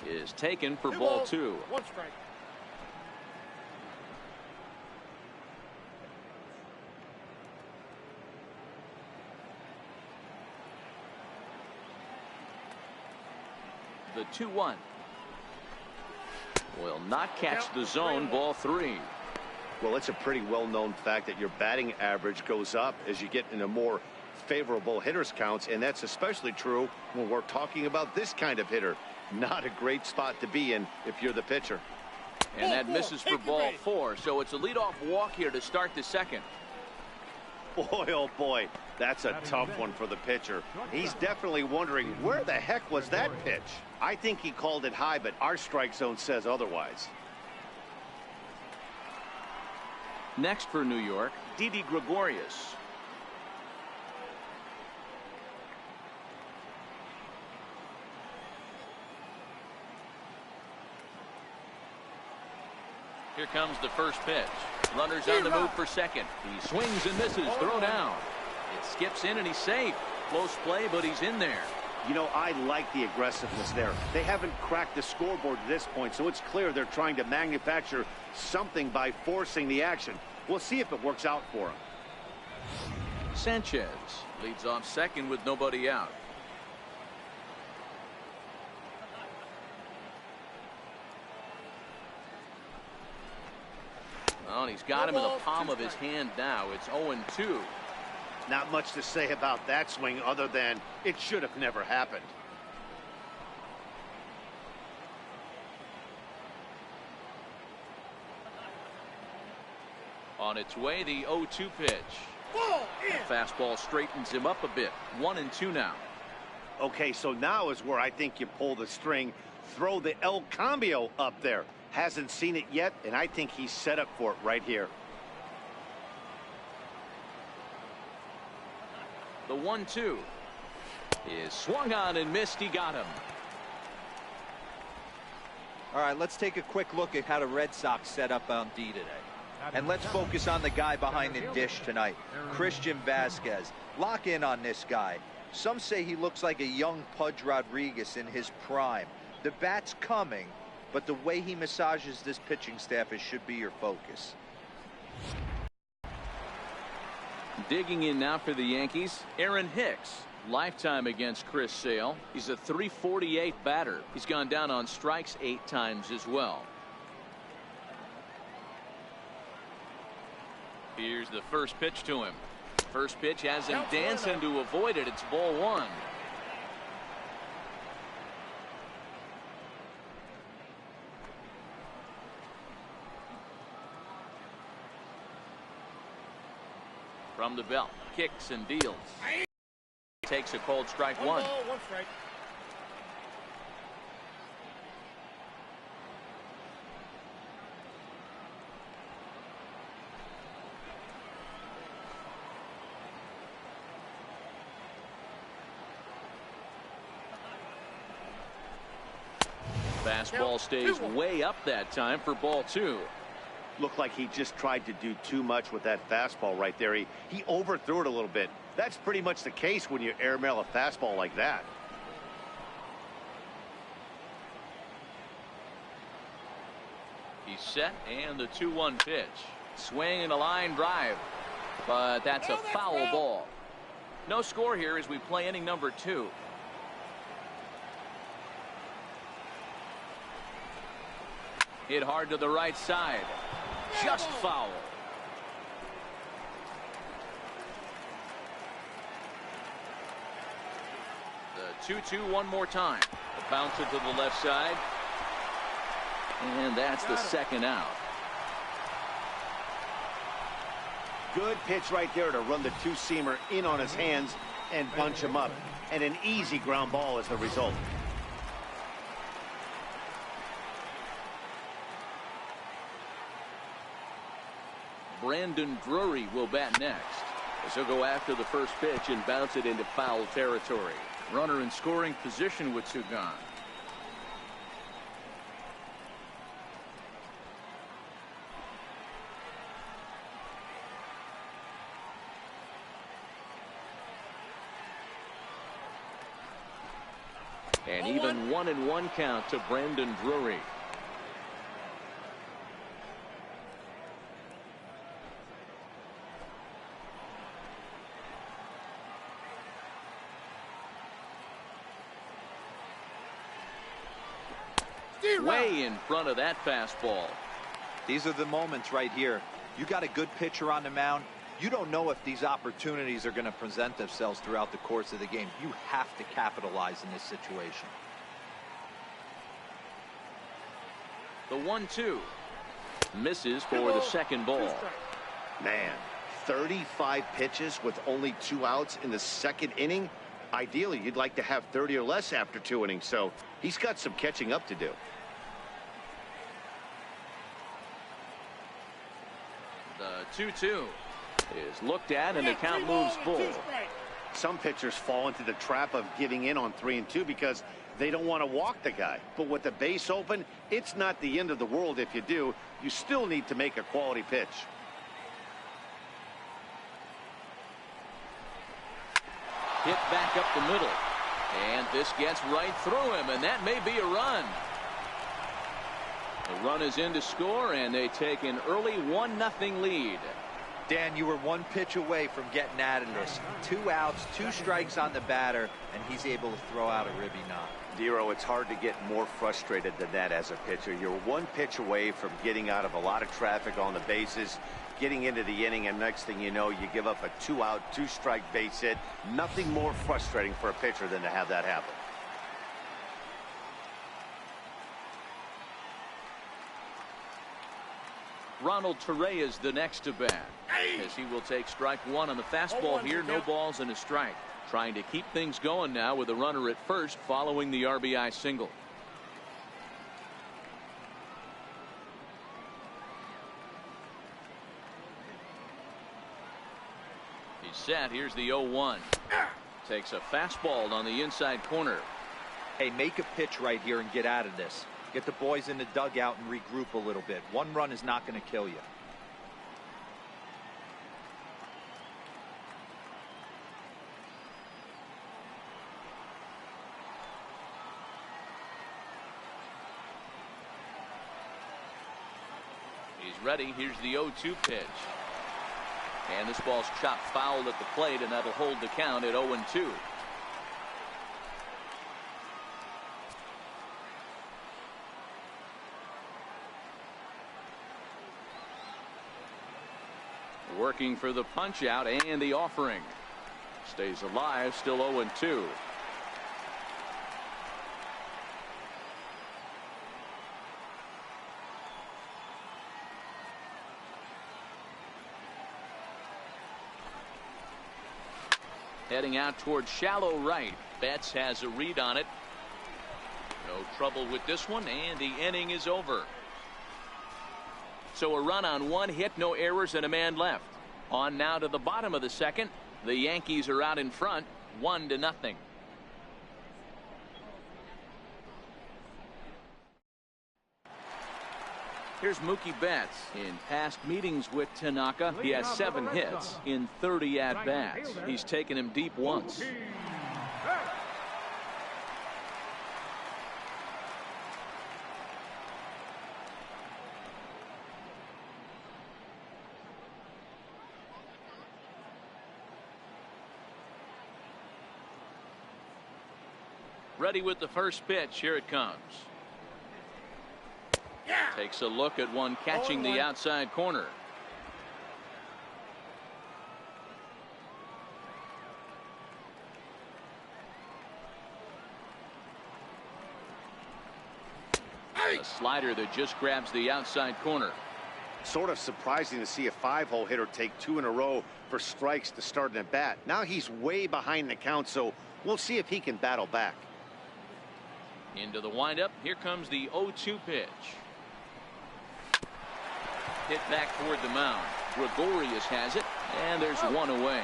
is taken for ball 2. 1 strike. The 2-1 will not catch the zone. Ball 3. Well, it's a pretty well-known fact that your batting average goes up as you get into more favorable hitters counts, and that's especially true when we're talking about this kind of hitter. Not a great spot to be in if you're the pitcher. And that misses for ball 4, so it's a leadoff walk here to start the second. Boy, oh boy, that's a tough one for the pitcher. He's definitely wondering, where the heck was that pitch? I think he called it high, but our strike zone says otherwise. Next for New York, Didi Gregorius. Here comes the first pitch. Runners on the move for second. He swings and misses. Throw down. It skips in and he's safe. Close play, but he's in there. You know, I like the aggressiveness there. They haven't cracked the scoreboard at this point, so it's clear they're trying to manufacture something by forcing the action. We'll see if it works out for him. Sanchez leads off second with nobody out. Oh, and he's got him in the palm of his hand now. It's 0-2. Not much to say about that swing other than it should have never happened. On its way, the 0-2 pitch. The fastball straightens him up a bit. 1-2 now. Okay, so now is where I think you pull the string. Throw the El Cambio up there. Hasn't seen it yet, and I think he's set up for it right here. The 1-2 is swung on and missed. He got him. All right, let's take a quick look at how the Red Sox set up on D today. And let's focus on the guy behind the dish tonight, Christian Vasquez. Lock in on this guy. Some say he looks like a young Pudge Rodriguez in his prime. The bat's coming, but the way he massages this pitching staff should be your focus. Digging in now for the Yankees, Aaron Hicks. Lifetime against Chris Sale. He's a .348 batter. He's gone down on strikes 8 times as well. Here's the first pitch to him. First pitch has him dancing to avoid it. It's ball 1. From the belt, kicks and deals. Takes a cold strike 1. 1 strike. Fastball stays way up that time for ball 2. Looked like he just tried to do too much with that fastball right there. He overthrew it a little bit. That's pretty much the case when you airmail a fastball like that. He's set, and the 2-1 pitch. Swing and a line drive, but that's a foul ball. No score here as we play inning number 2. Hit hard to the right side. Just foul. The 2-2 one more time. Bounce it to the left side. And that's the second out. Good pitch right there to run the two-seamer in on his hands and bunch him up. And an easy ground ball as the result. Brandon Drury will bat next, as he'll go after the first pitch and bounce it into foul territory. Runner in scoring position with 2 gone. And even 1-1 count to Brandon Drury. Way in front of that fastball. These are the moments right here. You got a good pitcher on the mound. You don't know if these opportunities are going to present themselves throughout the course of the game. You have to capitalize in this situation. The 1-2 misses for the second ball. Man, 35 pitches with only 2 outs in the second inning. Ideally, you'd like to have 30 or less after 2 innings, so he's got some catching up to do. The 2-2 is looked at, and the count moves full. Some pitchers fall into the trap of giving in on 3-2 because they don't want to walk the guy. But with the base open, it's not the end of the world if you do. You still need to make a quality pitch. Hit back up the middle. And this gets right through him, and that may be a run. The run is in to score, and they take an early 1-0 lead. Dan, you were 1 pitch away from getting out of this. 2 outs, 2 strikes on the batter, and he's able to throw out a ribby knock. Dero, it's hard to get more frustrated than that as a pitcher. You're 1 pitch away from getting out of a lot of traffic on the bases, getting into the inning, and next thing you know, you give up a 2-out, 2-strike base hit. Nothing more frustrating for a pitcher than to have that happen. Ronald Torre is the next to bat, as he will take strike 1 on the fastball here. No balls and a strike. Trying to keep things going now with a runner at first following the RBI single. He's set. Here's the 0-1. Takes a fastball on the inside corner. Hey, make a pitch right here and get out of this. Get the boys in the dugout and regroup a little bit. 1 run is not going to kill you. He's ready. Here's the 0-2 pitch. And this ball's chopped foul at the plate, and that'll hold the count at 0-2. Working for the punch out and the offering. Stays alive, still 0-2. Heading out towards shallow right. Betts has a read on it. No trouble with this one, and the inning is over. So a run on 1 hit, no errors, and a man left. On now to the bottom of the second. The Yankees are out in front, 1-0. Here's Mookie Betts. In past meetings with Tanaka, he has 7 hits in 30 at-bats. He's taken him deep once. Ready with the first pitch. Here it comes. Takes a look at one catching the outside corner. A slider that just grabs the outside corner. Sort of surprising to see a 5-hole hitter take 2 in a row for strikes to start an at bat. Now he's way behind the count, so we'll see if he can battle back. Into the windup. Here comes the 0-2 pitch. Hit back toward the mound. Gregorius has it, and there's 1 away.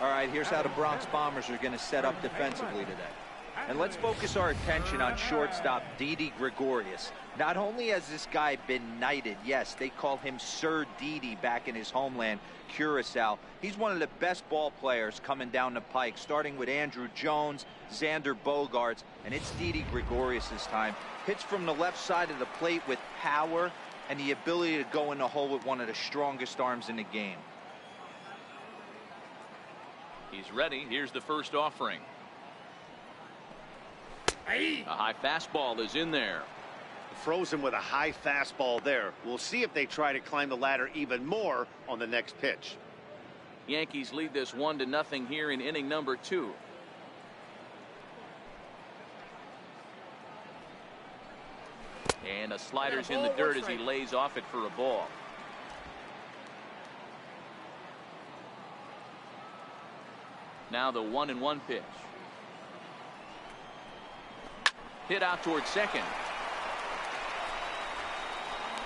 All right, here's how the Bronx Bombers are going to set up defensively today. And let's focus our attention on shortstop Didi Gregorius. Not only has this guy been knighted, yes, they call him Sir Didi back in his homeland, Curacao. He's one of the best ball players coming down the pike, starting with Andrew Jones, Xander Bogaerts, and it's Didi Gregorius' time. Hits from the left side of the plate with power and the ability to go in the hole with one of the strongest arms in the game. He's ready. Here's the first offering. A high fastball is in there. Frozen with a high fastball there. We'll see if they try to climb the ladder even more on the next pitch. Yankees lead this 1-0 here in inning number 2. And a slider's in the dirt as he lays off it for a ball. Now the 1-1 pitch. Hit out towards second.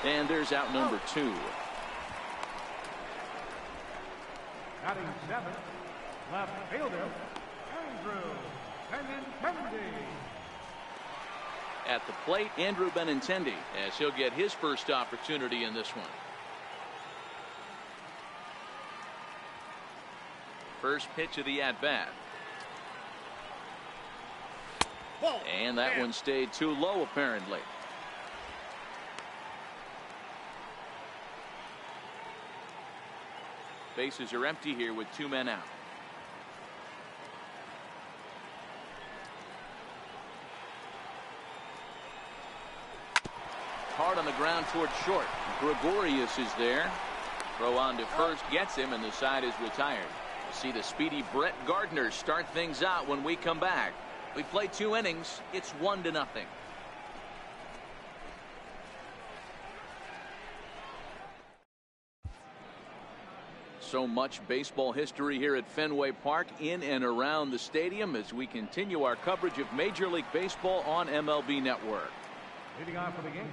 And there's out number 2. Batting 7th, left fielder, Andrew Benintendi. At the plate, Andrew Benintendi, as he'll get his first opportunity in this one. First pitch of the at-bat. And that one stayed too low, apparently. Bases are empty here with 2 men out. Hard on the ground towards short. Gregorius is there. Throw on to first gets him, and the side is retired. We'll see the speedy Brett Gardner start things out when we come back. We play 2 innings. It's 1-0. So much baseball history here at Fenway Park, in and around the stadium, as we continue our coverage of Major League Baseball on MLB Network. Leading on for the Yankees.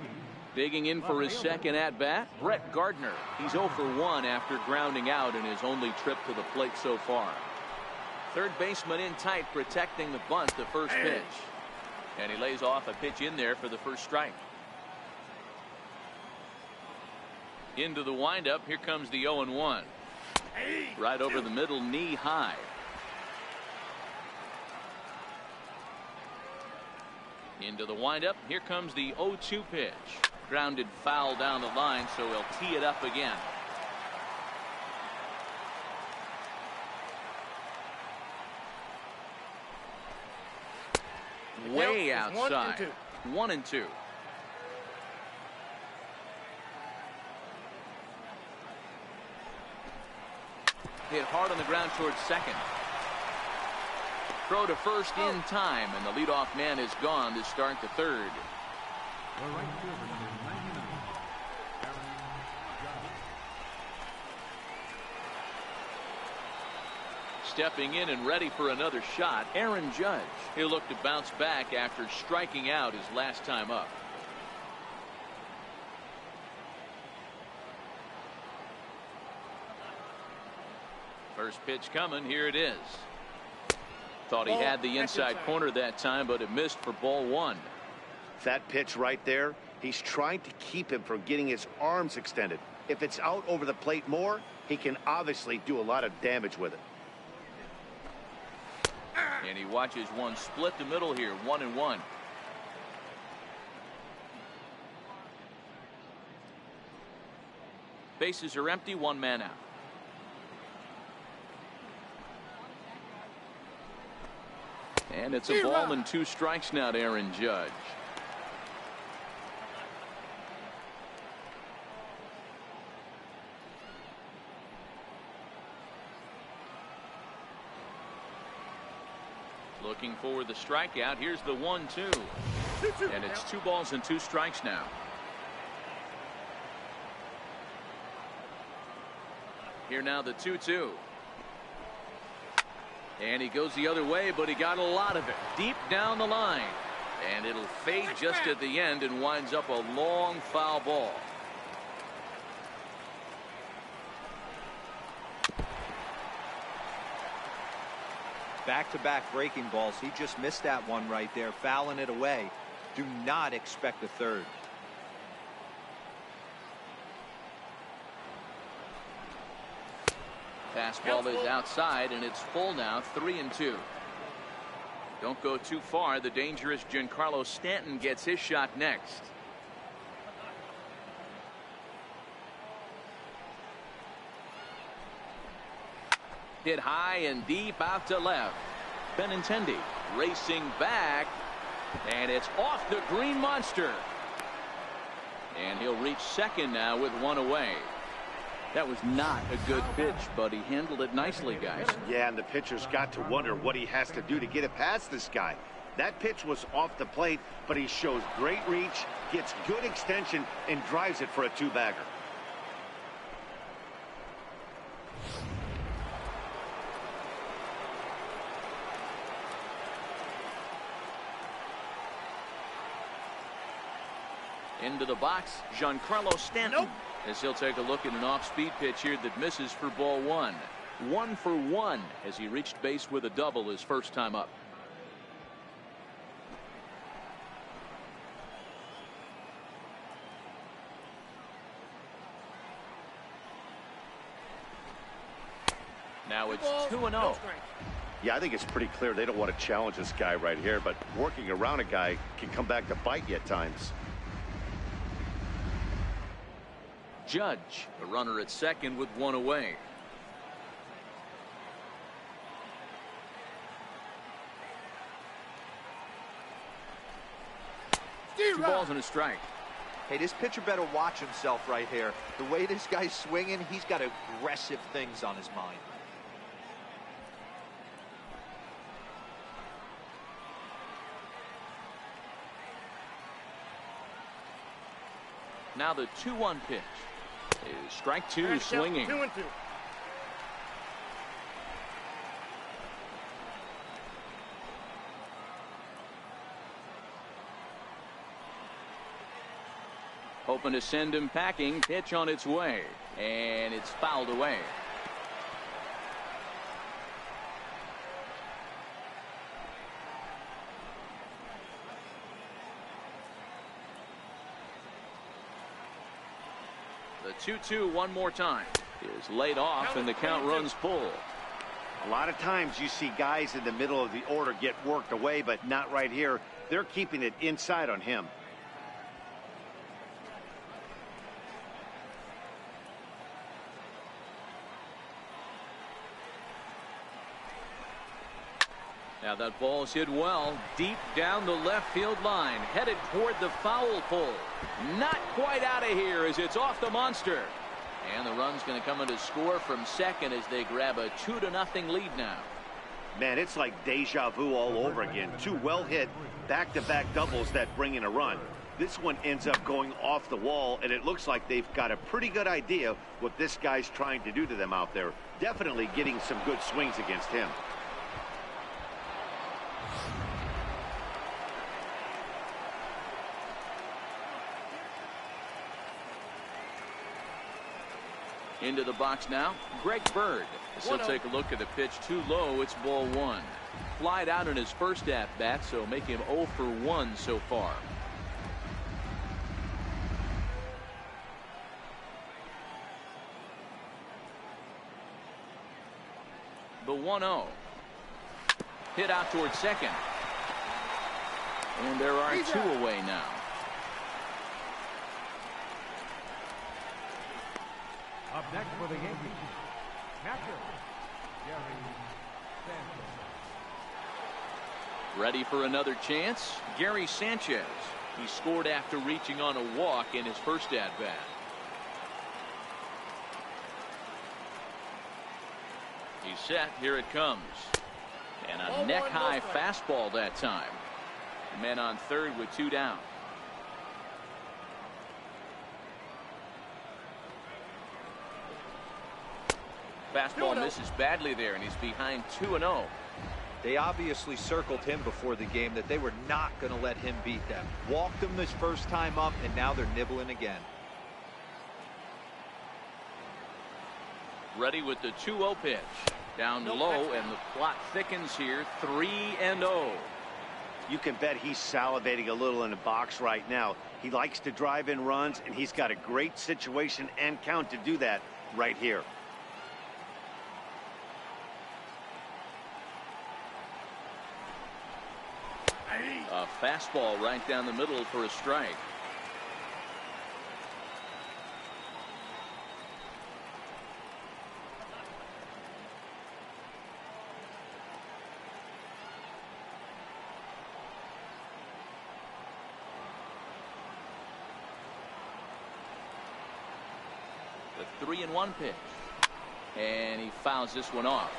Digging in for his second at-bat, Brett Gardner. He's 0 for 1 after grounding out in his only trip to the plate so far. Third baseman in tight, protecting the bunt, the first pitch. And he lays off a pitch in there for the first strike. Into the windup, here comes the 0-1. Right over the middle, knee high. Into the windup, here comes the 0-2 pitch. Grounded foul down the line, so he'll tee it up again. Way outside. 1-2. Hit hard on the ground towards second. Throw to first in time, and the leadoff man is gone to start the third. Stepping in and ready for another shot, Aaron Judge. He'll look to bounce back after striking out his last time up. First pitch coming. Here it is. Thought he had the inside corner that time, but it missed for ball 1. That pitch right there, he's trying to keep him from getting his arms extended. If it's out over the plate more, he can obviously do a lot of damage with it. And he watches one split the middle here, 1-1. Bases are empty, 1 man out. And it's a ball and 2 strikes now to Aaron Judge. Looking for the strikeout. Here's the 1-2. And it's 2 balls and 2 strikes now. Here now the 2-2. And he goes the other way, but he got a lot of it deep down the line. And it'll fade just at the end and winds up a long foul ball. Back-to-back breaking balls. He just missed that one right there, fouling it away. Do not expect a third. Fastball is outside, and it's full now, 3-2. Don't go too far. The dangerous Giancarlo Stanton gets his shot next. Hit high and deep out to left. Benintendi racing back, and it's off the green monster. And he'll reach second now with one away. That was not a good pitch, but he handled it nicely, guys. Yeah, and the pitcher's got to wonder what he has to do to get it past this guy. That pitch was off the plate, but he shows great reach, gets good extension, and drives it for a two-bagger. Into the box, Giancarlo Stanton. As he'll take a look at an off-speed pitch here that misses for ball one. 1 for 1 as he reached base with a double his first time up. Now it's 2-0. Yeah, I think it's pretty clear they don't want to challenge this guy right here, but working around a guy can come back to bite you at times. Judge, the runner at second with one away. Two balls and a strike. Hey, this pitcher better watch himself right here. The way this guy's swinging, he's got aggressive things on his mind. Now the 2-1 pitch is strike two, swinging. 2-2. Hoping to send him packing. Pitch on its way, and it's fouled away. The 2-2 one more time is laid off, and the count runs full. A lot of times you see guys in the middle of the order get worked away, but not right here. They're keeping it inside on him. Now that ball's hit well deep down the left field line, headed toward the foul pole. Not quite out of here as it's off the monster. And the run's going to come in to score from second as they grab a 2-0 lead now. Man, it's like deja vu all over again. Two well hit back-to-back doubles that bring in a run. This one ends up going off the wall, and it looks like they've got a pretty good idea what this guy's trying to do to them out there. Definitely getting some good swings against him. Into the box now, Greg Bird. So he'll take a look at the pitch too low. It's ball one. Flied out in his first at bat, so make him 0 for 1 so far. The 1-0. Hit out towards second. And there are two away now. Up next for the Yankees, catcher, Gary Sanchez. Ready for another chance? Gary Sanchez. He scored after reaching on a walk in his first at-bat. He's set. Here it comes. And a neck-high fastball that time. Men on third with two down. Fastball misses badly there, and he's behind 2-0. They obviously circled him before the game that they were not going to let him beat them. Walked him this first time up, and now they're nibbling again. Ready with the 2-0 pitch. Down low, and the plot thickens here. 3-0. You can bet he's salivating a little in the box right now. He likes to drive in runs, and he's got a great situation and count to do that right here. A fastball right down the middle for a strike. The 3-1 pitch. And he fouls this one off.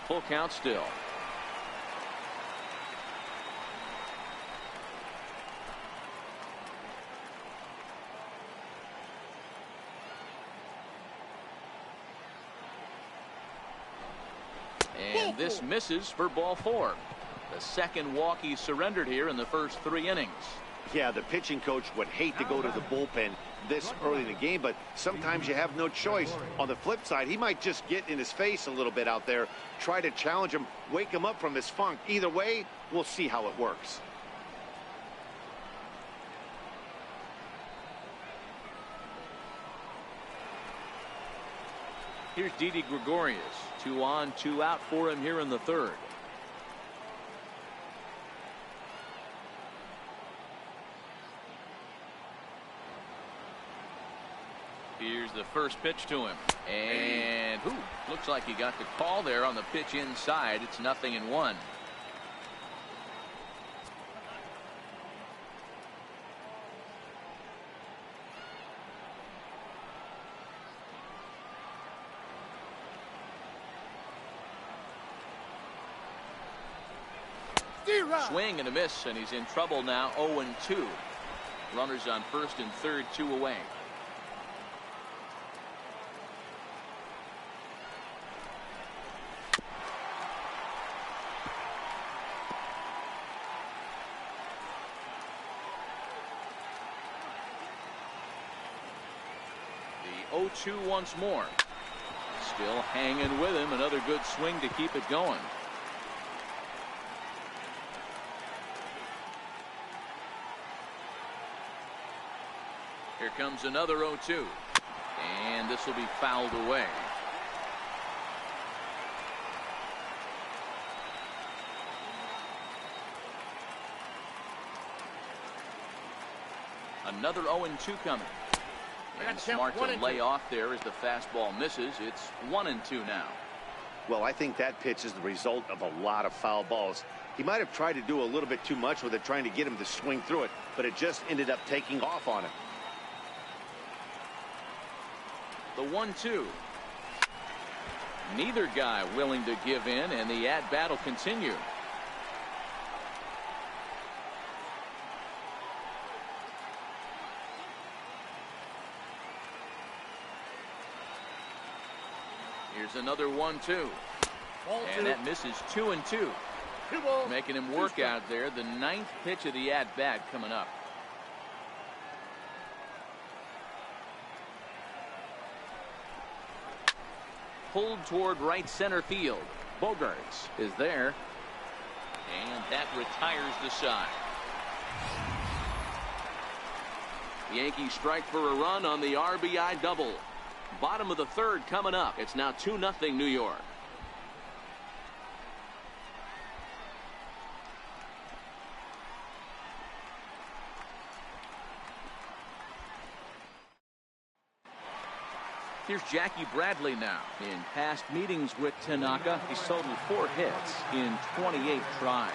Full count still. And this misses for ball 4. The second walk he surrendered here in the first 3 innings. Yeah, the pitching coach would hate to go to the bullpen this early in the game, but sometimes you have no choice. On the flip side, he might just get in his face a little bit out there, try to challenge him, wake him up from his funk. Either way, we'll see how it works. Here's Didi Gregorius. 2 on, 2 out for him here in the 3rd. Here's the first pitch to him. And looks like he got the call there on the pitch inside. It's 0-1. Swing and a miss, and he's in trouble now. 0-2. Runners on first and third, 2 away. The 0-2 once more. Still hanging with him. Another good swing to keep it going. Here comes another 0-2. And this will be fouled away. Another 0-2 coming. And smart to lay off there as the fastball misses. It's 1-2 now. Well, I think that pitch is the result of a lot of foul balls. He might have tried to do a little bit too much with it, trying to get him to swing through it, but it just ended up taking off on him. The 1-2. Neither guy willing to give in, and the at-bat will continue. Here's another 1-2. And that misses. 2-2. Making him work out there. The 9th pitch of the at-bat coming up. Pulled toward right center field. Bogarts is there. And that retires the side. The Yankees strike for a run on the RBI double. Bottom of the 3rd coming up. It's now 2-0 New York. Here's Jackie Bradley now. In past meetings with Tanaka, he's totaled 4 hits in 28 tries.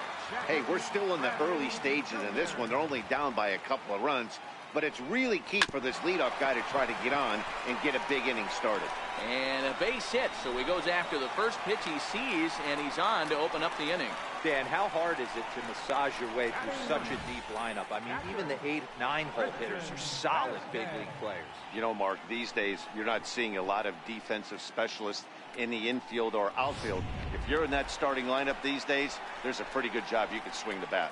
Hey, we're still in the early stages in this one. They're only down by a couple of runs, but it's really key for this leadoff guy to try to get on and get a big inning started. And a base hit, so he goes after the first pitch he sees, and he's on to open up the inning. Dan, how hard is it to massage your way through such a deep lineup? I mean, even the 8, 9-hole hitters are solid big league players. You know, Mark, these days you're not seeing a lot of defensive specialists in the infield or outfield. If you're in that starting lineup these days, there's a pretty good job you can swing the bat.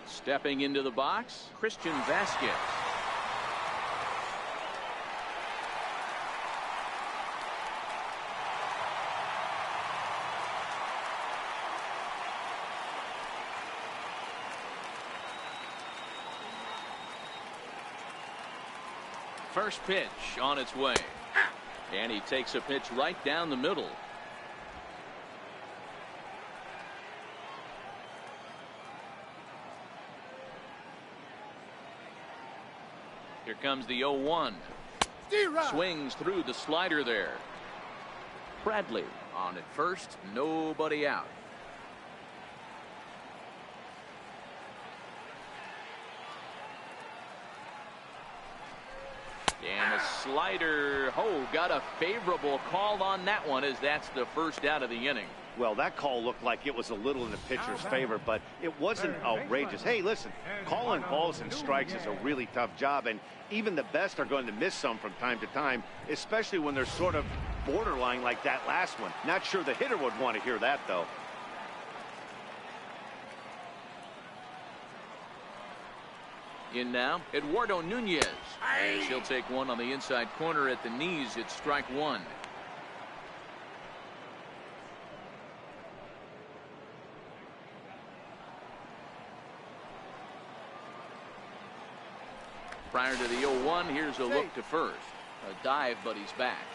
Stepping into the box, Christian Vasquez. First pitch on its way. And he takes a pitch right down the middle. Here comes the 0-1. Swings through the slider there. Bradley on at first, nobody out. And a slider. Oh, got a favorable call on that one, as that's the first out of the inning. Well, that call looked like it was a little in the pitcher's favor, but it wasn't outrageous. Hey, listen, calling balls and strikes is a really tough job, and even the best are going to miss some from time to time, especially when they're sort of borderline like that last one. Not sure the hitter would want to hear that, though. In now, Eduardo Nunez. She'll take one on the inside corner at the knees. It's strike one. Prior to the 0-1, here's a look to first. A dive, but he's back.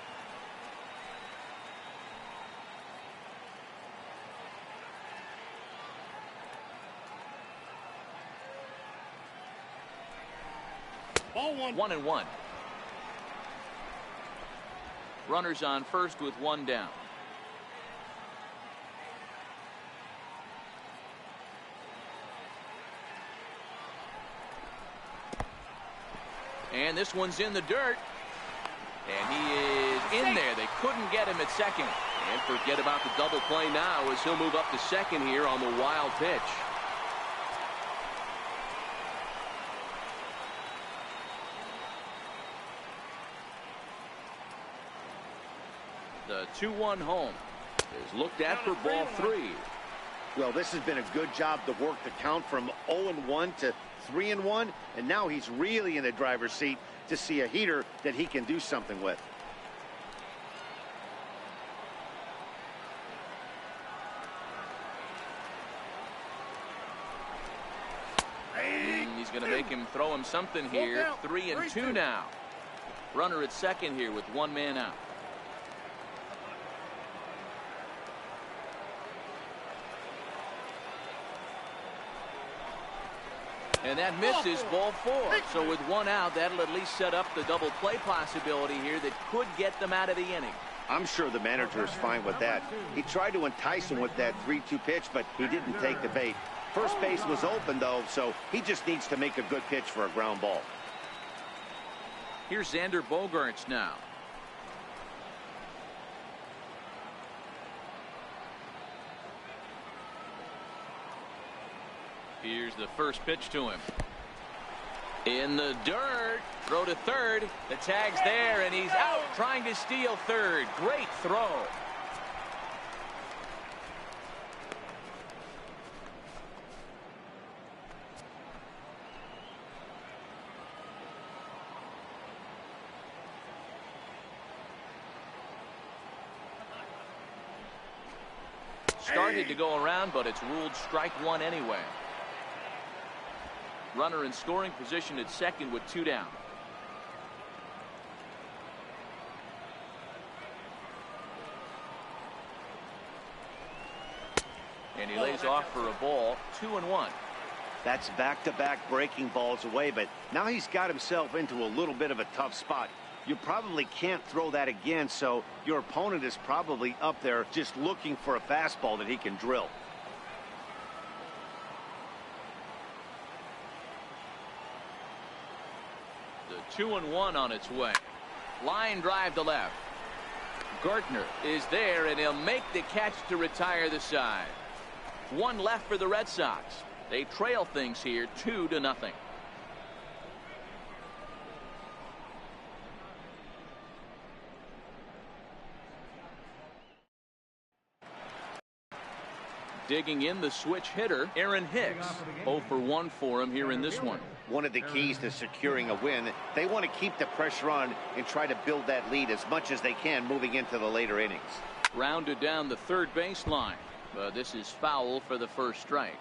Ball one. 1-1. Runners on first with one down. And this one's in the dirt. And he is in there. They couldn't get him at second. And forget about the double play now, as he'll move up to second here on the wild pitch. The 2-1 home is looked at for ball 3. Well, this has been a good job to work the count from 0-1 to 3-1, and now he's really in the driver's seat to see a heater that he can do something with. He's going to make him throw him something here. 3-2 now. Runner at second here with one man out. And that misses, ball 4. So with one out, that'll at least set up the double play possibility here that could get them out of the inning. I'm sure the manager is fine with that. He tried to entice him with that 3-2 pitch, but he didn't take the bait. First base was open, though, so he just needs to make a good pitch for a ground ball. Here's Xander Bogaerts now. Here's the first pitch to him. In the dirt. Throw to third. The tag's there, and he's out trying to steal third. Great throw. Started to go around, but it's ruled strike one anyway. Runner in scoring position at second with two down. And he lays off for a ball. 2-1. That's back-to-back breaking balls away, but now he's got himself into a little bit of a tough spot. You probably can't throw that again, so your opponent is probably up there just looking for a fastball that he can drill. The 2-1 on its way. Line drive to left. Gardner is there, and he'll make the catch to retire the side. One left for the Red Sox. They trail things here 2-0. Digging in, the switch hitter, Aaron Hicks. 0 for 1 for him here in this one. One of the keys to securing a win, they want to keep the pressure on and try to build that lead as much as they can moving into the later innings. Rounded down the third baseline, but this is foul for the first strike.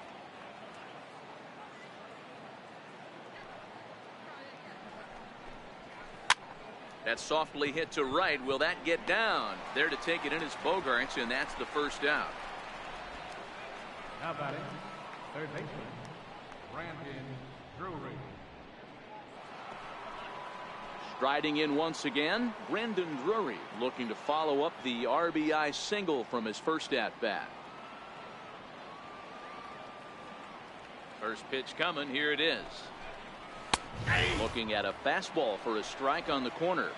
That's softly hit to right. Will that get down? There to take it in is Bogarts, and that's the first out. Now batting, third baseman, Brandon Drury. Striding in once again, Brandon Drury looking to follow up the RBI single from his first at bat. First pitch coming. Here it is. Looking at a fastball for a strike on the corner.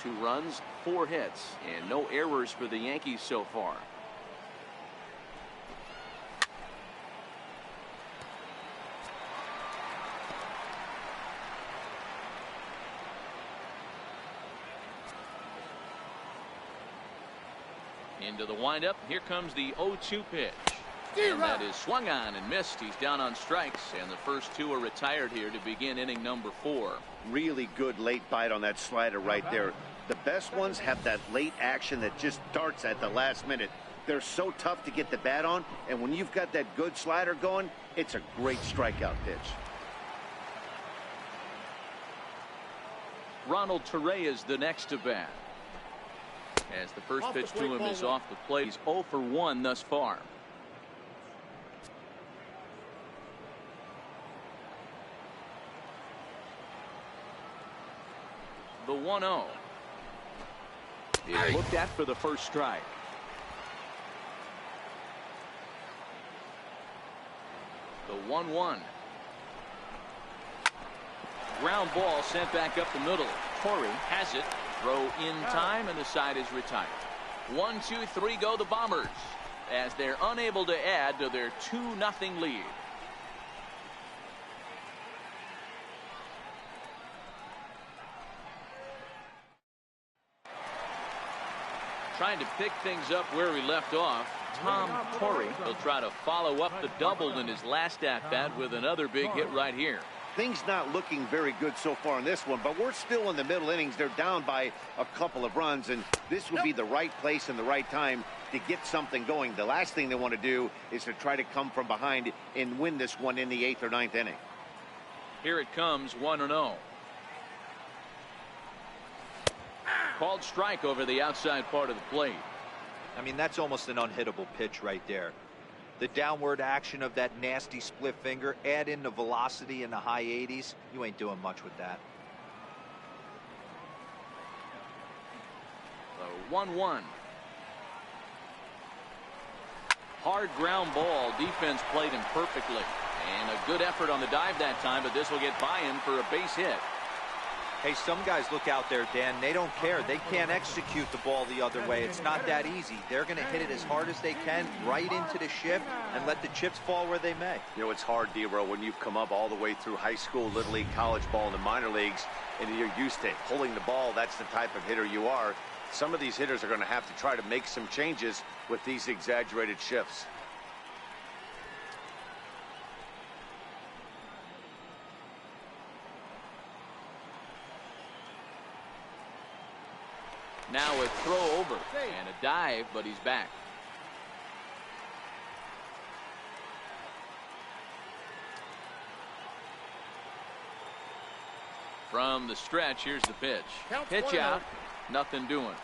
2 runs, 4 hits, and no errors for the Yankees so far. Into the windup. Here comes the 0-2 pitch. And that is swung on and missed. He's down on strikes, and the first 2 are retired here to begin inning number 4. Really good late bite on that slider right there. The best ones have that late action that just darts at the last minute. They're so tough to get the bat on, and when you've got that good slider going, it's a great strikeout pitch. Ronald Torre is the next to bat. As the first pitch to him is off the plate. He's 0 for 1 thus far. The 1-0 is looked at for the first strike. The 1-1. Ground ball sent back up the middle. Torrey has it. Throw in time, and the side is retired. 1, 2, 3 go the Bombers as they're unable to add to their 2-0 lead. Trying to pick things up where we left off. Tom Torrey will try to follow up the double in his last at-bat with another big hit right here. Things not looking very good so far in this one, but we're still in the middle innings. They're down by a couple of runs, and this would be the right place and the right time to get something going. The last thing they want to do is to try to come from behind and win this one in the 8th or 9th inning. Here it comes, 1-0. Called strike over the outside part of the plate. I mean, that's almost an unhittable pitch right there. The downward action of that nasty split finger, add in the velocity in the high 80s, you ain't doing much with that. The 1-1. Hard ground ball. Defense played him perfectly. And a good effort on the dive that time, but this will get by him for a base hit. Hey, some guys look out there, Dan. They don't care. They can't execute the ball the other way. It's not that easy. They're going to hit it as hard as they can right into the shift and let the chips fall where they may. You know, it's hard, D-Row, when you've come up all the way through high school, little league, college ball, and the minor leagues, and you're used to pulling the ball. That's the type of hitter you are. Some of these hitters are going to have to try to make some changes with these exaggerated shifts. Now a throw over and a dive, but he's back. From the stretch, here's the pitch. Pitch out, nothing doing.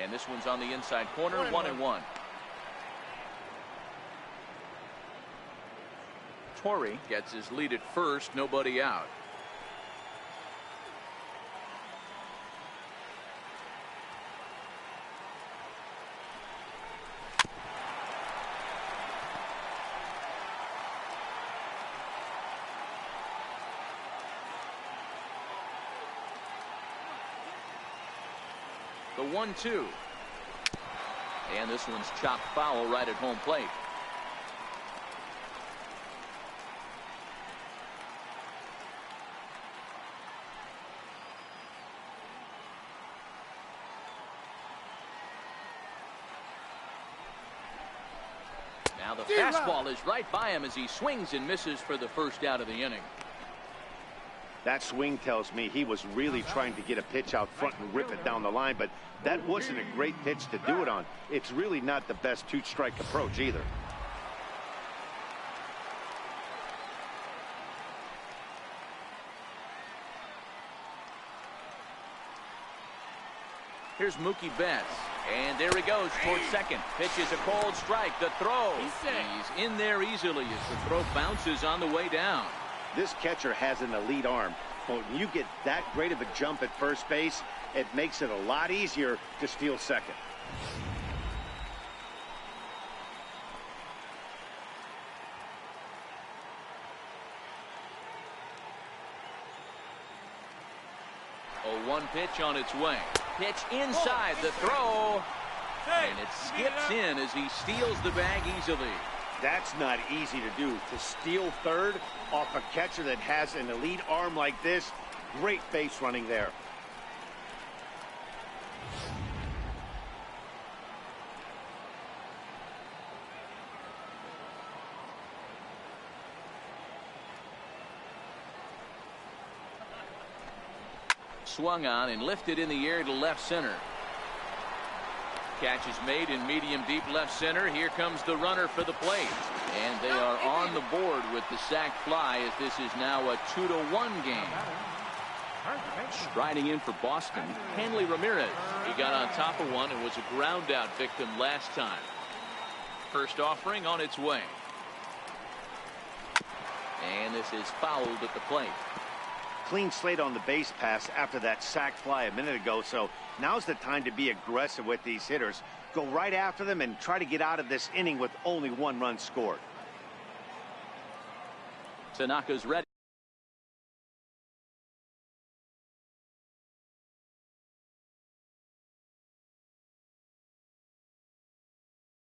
And this one's on the inside corner, 1-1. Torrey gets his lead at first, nobody out. The 1-2. And this one's chopped foul right at home plate. Now the fastball is right by him as he swings and misses for the first out of the inning. That swing tells me he was really trying to get a pitch out front and rip it down the line, but that wasn't a great pitch to do it on. It's really not the best two-strike approach either. Here's Mookie Betts. And there he goes towards second. Pitch is a cold strike. The throw. He's in there easily as the throw bounces on the way down. This catcher has an elite arm. But when you get that great of a jump at first base, it makes it a lot easier to steal second. Oh, one pitch on its way. Pitch inside the throw. And it skips in as he steals the bag easily. That's not easy to do. To steal third off a catcher that has an elite arm like this, great base running there. Swung on and lifted in the air to left center. Catch is made in medium deep left center. Here comes the runner for the plate. And they are on the board with the sac fly as this is now a 2-1 game. Striding in for Boston, Hanley Ramirez. He got on top of one and was a ground out victim last time. First offering on its way. And this is fouled at the plate. Clean slate on the base pass after that sac fly a minute ago, so now's the time to be aggressive with these hitters. Go right after them and try to get out of this inning with only one run scored. Tanaka's ready.